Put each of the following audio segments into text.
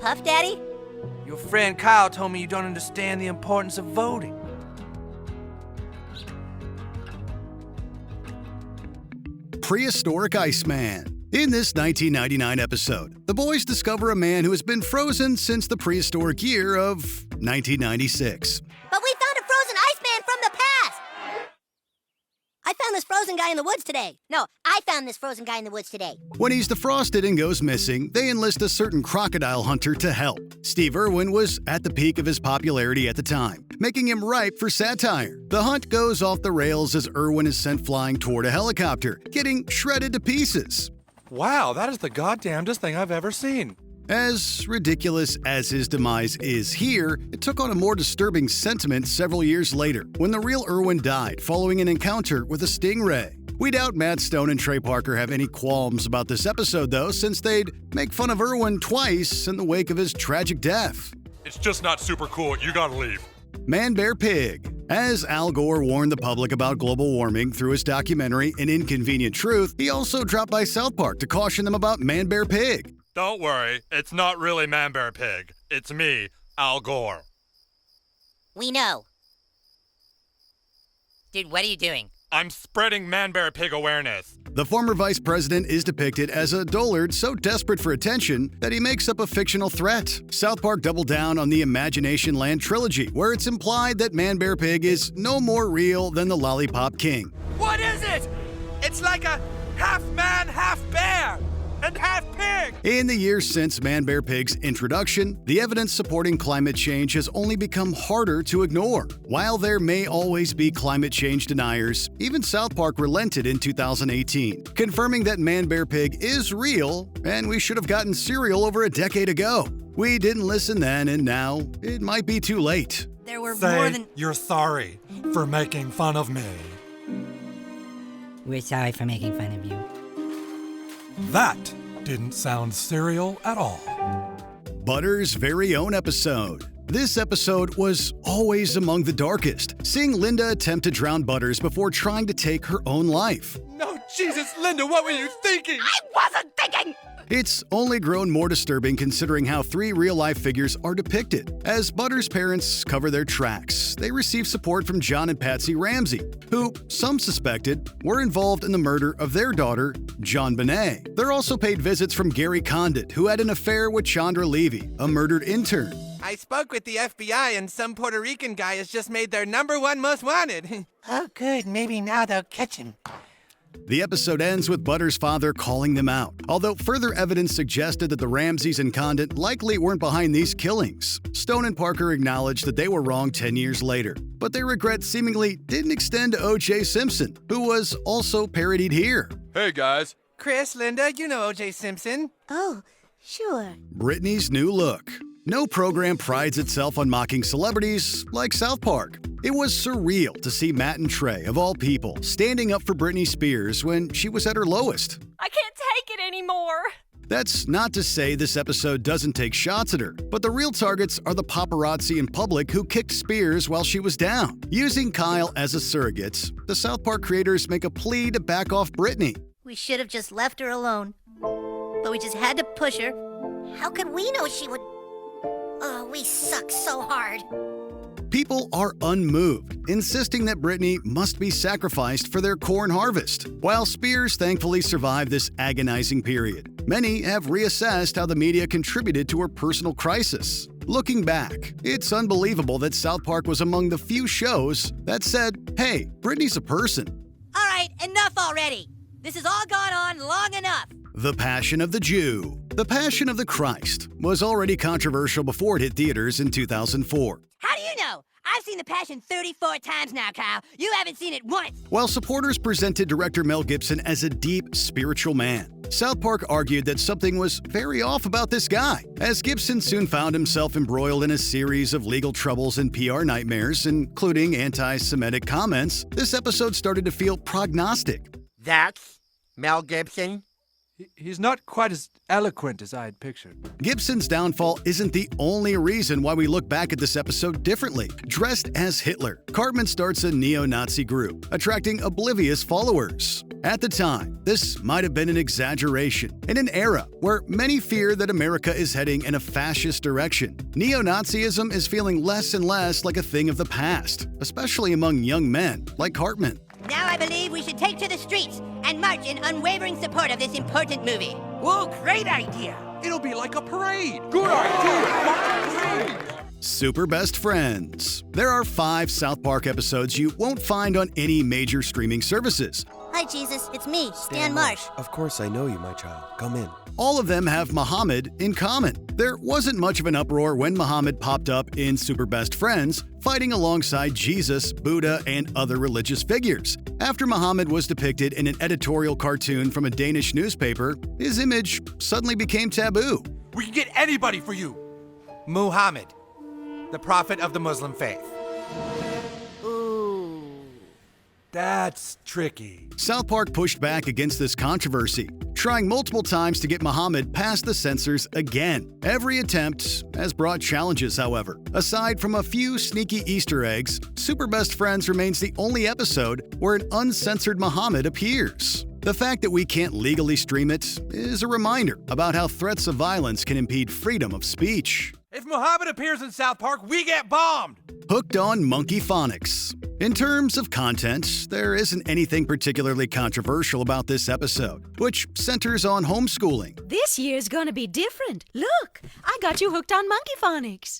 Puff Daddy? Your friend Kyle told me you don't understand the importance of voting. Prehistoric Iceman. In this 1999 episode, the boys discover a man who has been frozen since the prehistoric year of 1996. But we found a frozen Iceman from the past! I found this frozen guy in the woods today. No, I found this frozen guy in the woods today. When he's defrosted and goes missing, they enlist a certain crocodile hunter to help. Steve Irwin was at the peak of his popularity at the time, making him ripe for satire. The hunt goes off the rails as Irwin is sent flying toward a helicopter, getting shredded to pieces. Wow, that is the goddamnedest thing I've ever seen. As ridiculous as his demise is here, it took on a more disturbing sentiment several years later, when the real Irwin died following an encounter with a stingray. We doubt Matt Stone and Trey Parker have any qualms about this episode, though, since they'd make fun of Irwin twice in the wake of his tragic death. It's just not super cool. You gotta leave. ManBearPig. As Al Gore warned the public about global warming through his documentary An Inconvenient Truth, he also dropped by South Park to caution them about ManBearPig. Don't worry, it's not really ManBearPig. It's me, Al Gore. We know. Dude, what are you doing? I'm spreading ManBearPig awareness. The former vice president is depicted as a dullard so desperate for attention that he makes up a fictional threat. South Park doubled down on the Imagination Land trilogy, where it's implied that ManBearPig is no more real than the Lollipop King. What is it? It's like a half man, half bear, and half pig. In the years since ManBearPig's introduction, the evidence supporting climate change has only become harder to ignore. While there may always be climate change deniers, even South Park relented in 2018, confirming that ManBearPig is real and we should have gotten cereal over a decade ago. We didn't listen then, and now it might be too late. There were Say more than... you're sorry for making fun of me. We're sorry for making fun of you. That didn't sound serial at all. Butter's very own episode. This episode was always among the darkest, seeing Linda attempt to drown Butters before trying to take her own life. No, Jesus, Linda, what were you thinking? I wasn't thinking! It's only grown more disturbing considering how three real-life figures are depicted. As Butters' parents cover their tracks, they receive support from John and Patsy Ramsey, who, some suspected, were involved in the murder of their daughter, John Bonet. They're also paid visits from Gary Condit, who had an affair with Chandra Levy, a murdered intern. I spoke with the FBI, and some Puerto Rican guy has just made their #1 most wanted. Oh, good. Maybe now they'll catch him. The episode ends with Butters' father calling them out, although further evidence suggested that the Ramseys and Condit likely weren't behind these killings. Stone and Parker acknowledged that they were wrong 10 years later, but their regret seemingly didn't extend to O.J. Simpson, who was also parodied here. Hey guys. Chris, Linda, you know O.J. Simpson. Oh, sure. Britney's new look. No program prides itself on mocking celebrities like South Park. It was surreal to see Matt and Trey, of all people, standing up for Britney Spears when she was at her lowest. I can't take it anymore. That's not to say this episode doesn't take shots at her, but the real targets are the paparazzi in public who kicked Spears while she was down. Using Kyle as a surrogate, the South Park creators make a plea to back off Britney. We should have just left her alone. But we just had to push her. How could we know she would... Oh, we suck so hard. People are unmoved, insisting that Britney must be sacrificed for their corn harvest. While Spears thankfully survived this agonizing period, many have reassessed how the media contributed to her personal crisis. Looking back, it's unbelievable that South Park was among the few shows that said, hey, Britney's a person. All right, enough already. This has all gone on long enough. The Passion of the Jew. The Passion of the Christ was already controversial before it hit theaters in 2004. How do you know? I've seen The Passion 34 times now, Kyle. You haven't seen it once. While supporters presented director Mel Gibson as a deep, spiritual man, South Park argued that something was very off about this guy, as Gibson soon found himself embroiled in a series of legal troubles and PR nightmares, including anti-Semitic comments. This episode started to feel prognostic. That's Mel Gibson? He's not quite as eloquent as I had pictured. Gibson's downfall isn't the only reason why we look back at this episode differently. Dressed as Hitler, Cartman starts a neo-Nazi group, attracting oblivious followers. At the time, this might have been an exaggeration. In an era where many fear that America is heading in a fascist direction, neo-Nazism is feeling less and less like a thing of the past, especially among young men like Cartman. Now I believe we should take to the streets and march in unwavering support of this important movie. Whoa, great idea. It'll be like a parade. Good idea. Super Best Friends. There are 5 South Park episodes you won't find on any major streaming services. Hi, Jesus. It's me, Stan Marsh. Of course I know you, my child. Come in. All of them have Muhammad in common. There wasn't much of an uproar when Muhammad popped up in Super Best Friends, fighting alongside Jesus, Buddha, and other religious figures. After Muhammad was depicted in an editorial cartoon from a Danish newspaper, his image suddenly became taboo. We can get anybody for you. Muhammad, the prophet of the Muslim faith. Ooh. That's tricky. South Park pushed back against this controversy, trying multiple times to get Muhammad past the censors again. Every attempt has brought challenges, however. Aside from a few sneaky Easter eggs, Super Best Friends remains the only episode where an uncensored Muhammad appears. The fact that we can't legally stream it is a reminder about how threats of violence can impede freedom of speech. If Muhammad appears in South Park, we get bombed. Hooked on Monkey Phonics. In terms of content, there isn't anything particularly controversial about this episode, which centers on homeschooling. This year's gonna be different. Look, I got you hooked on Monkey Phonics.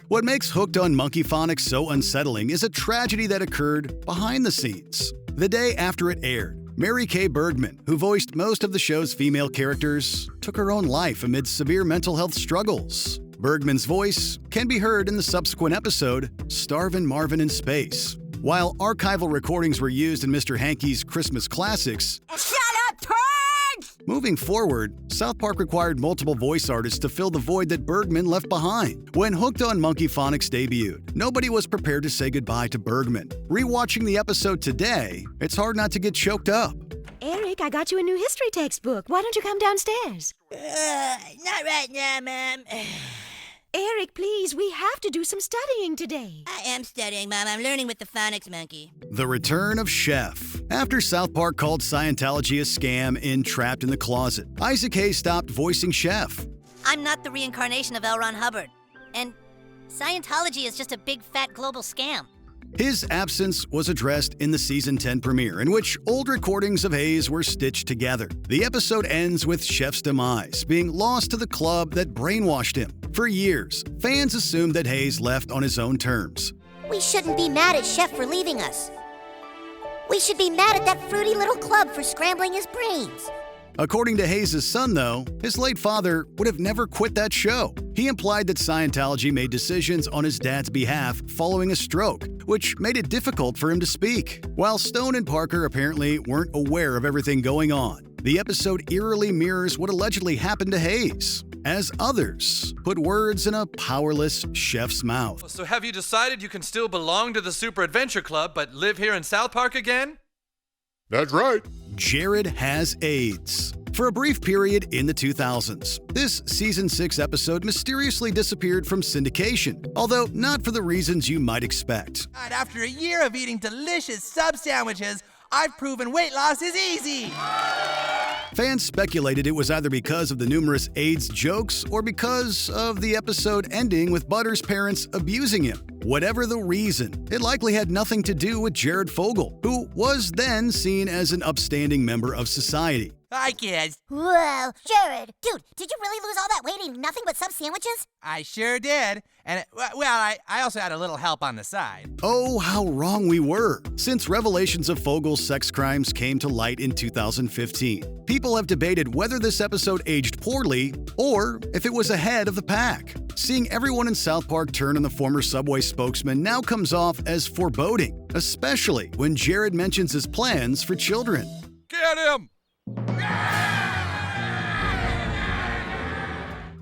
What makes Hooked on Monkey Phonics so unsettling is a tragedy that occurred behind the scenes. The day after it aired, Mary Kay Bergman, who voiced most of the show's female characters, took her own life amid severe mental health struggles. Bergman's voice can be heard in the subsequent episode, Starvin' Marvin in Space. While archival recordings were used in Mr. Hankey's Christmas classics, Shut up, turds! Moving forward, South Park required multiple voice artists to fill the void that Bergman left behind. When Hooked on Monkey Phonics debuted, nobody was prepared to say goodbye to Bergman. Rewatching the episode today, it's hard not to get choked up. Eric, I got you a new history textbook. Why don't you come downstairs? Not right now, Mom. Eric, please, we have to do some studying today. I am studying, Mom. I'm learning with the Phonics monkey. The return of Chef. After South Park called Scientology a scam in Trapped in the Closet, Isaac Hayes stopped voicing Chef. I'm not the reincarnation of L. Ron Hubbard. And Scientology is just a big, fat global scam. His absence was addressed in the season 10 premiere, in which old recordings of Hayes were stitched together. The episode ends with Chef's demise, being lost to the club that brainwashed him. For years, fans assumed that Hayes left on his own terms. We shouldn't be mad at Chef for leaving us. We should be mad at that fruity little club for scrambling his brains. According to Hayes' son, though, his late father would have never quit that show. He implied that Scientology made decisions on his dad's behalf following a stroke, which made it difficult for him to speak. While Stone and Parker apparently weren't aware of everything going on, the episode eerily mirrors what allegedly happened to Hayes, as others put words in a powerless Chef's mouth. So have you decided you can still belong to the Super Adventure Club but live here in South Park again? That's right. Jared has AIDS. For a brief period in the 2000s, this season 6 episode mysteriously disappeared from syndication, although not for the reasons you might expect. After a year of eating delicious sub sandwiches, I've proven weight loss is easy. Fans speculated it was either because of the numerous AIDS jokes or because of the episode ending with Butter's parents abusing him. Whatever the reason, it likely had nothing to do with Jared Fogle, who was then seen as an upstanding member of society. Hi, kids. Whoa, Jared. Dude, did you really lose all that weight eating nothing but sub sandwiches? I sure did. And, I also had a little help on the side. Oh, how wrong we were. Since revelations of Fogle's sex crimes came to light in 2015, people have debated whether this episode aged poorly or if it was ahead of the pack. Seeing everyone in South Park turn on the former Subway spokesman now comes off as foreboding, especially when Jared mentions his plans for children. Get him!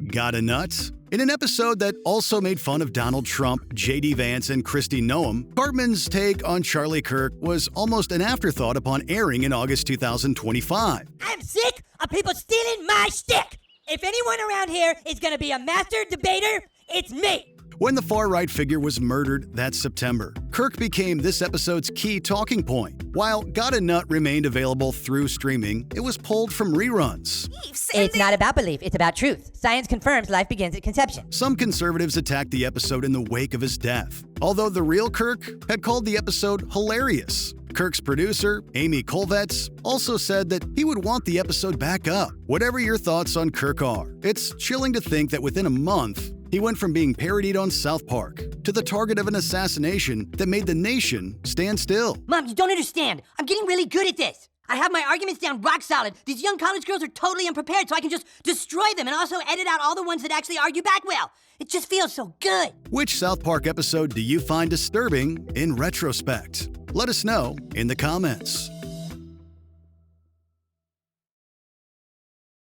Got a nut? In an episode that also made fun of Donald Trump, J.D. Vance, and Kristi Noem, Cartman's take on Charlie Kirk was almost an afterthought upon airing in August 2025. I'm sick of people stealing my shtick. If anyone around here is going to be a master debater, it's me. When the far-right figure was murdered that September, Kirk became this episode's key talking point. While Got a Nut remained available through streaming, it was pulled from reruns. It's not about belief, it's about truth. Science confirms life begins at conception. Some conservatives attacked the episode in the wake of his death, although the real Kirk had called the episode hilarious. Kirk's producer, Amy Colvetts, also said that he would want the episode back up. Whatever your thoughts on Kirk are, it's chilling to think that within a month, he went from being parodied on South Park to the target of an assassination that made the nation stand still. Mom, you don't understand. I'm getting really good at this. I have my arguments down rock solid. These young college girls are totally unprepared, so I can just destroy them and also edit out all the ones that actually argue back well. It just feels so good. Which South Park episode do you find disturbing in retrospect? Let us know in the comments.